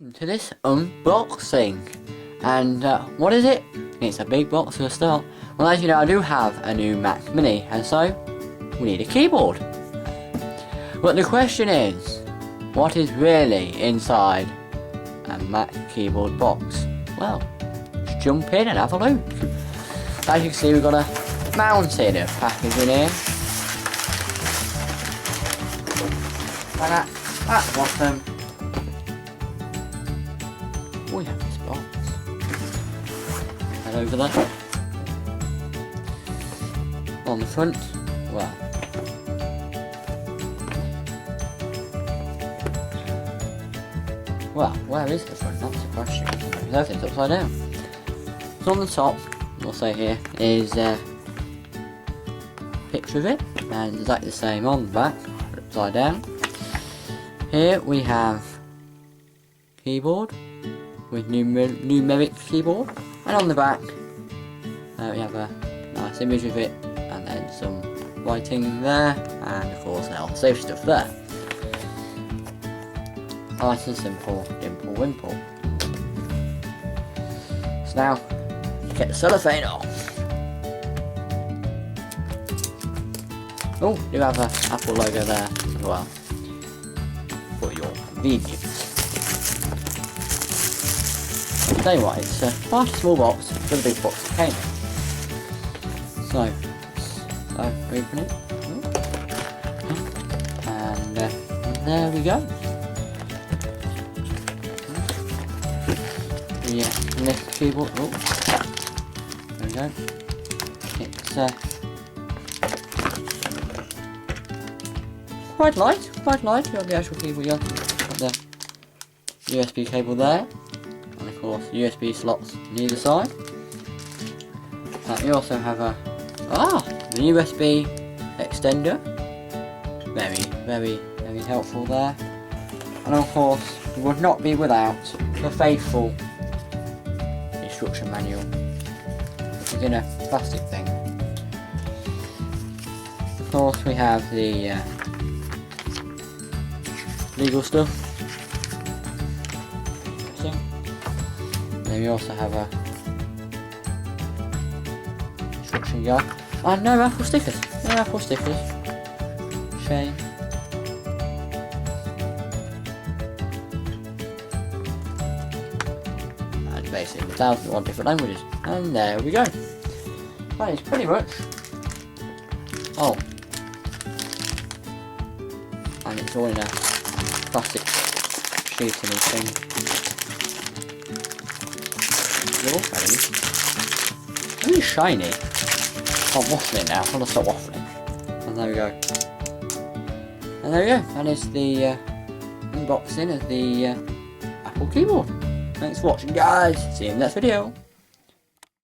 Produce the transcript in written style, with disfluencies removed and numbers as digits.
welcome to this unboxing. And what is it? It's a big box for a start. Well, as you know, I do have a new Mac Mini, and so we need a keyboard. But the question is, what is really inside a Mac keyboard box? Well, let's jump in and have a look. As you can see, we've got a mountain of packaging here. And at the bottom, we have this box. Head over there. On the front, well, where is the front? That's the question. Because everything's upside down. So on the top, we'll say here, is a picture of it, and exactly the same on the back, upside down. Here we have keyboard with numeric keyboard, and on the back we have a nice image of it, and then some writing there, and of course now safe stuff there. Nice and simple, dimple wimple. So now, get the cellophane off. Oh, you have a Apple logo there as well, for your convenience. I'll tell you what, it's quite a small box for the big box it came in. So open it. And there we go. The lift keyboard. Oh, there we go. It's quite light. You got the actual keyboard. You got the USB cable there, and of course USB slots on either side. You also have the USB extender. Very helpful there. And of course, you would not be without the faithful instruction manual, which is in a plastic thing. Of course, we have the legal stuff. Then we also have a instruction guide. And no Apple stickers. Shame. And basically 1,001 different languages. And there we go. That is pretty much all. And it's all in a plastic sheeting thing. Really shiny. I'm waffling now. I'm gonna stop waffling. And there we go. That is the unboxing of the Apple keyboard. Thanks for watching, guys. See you in the next video.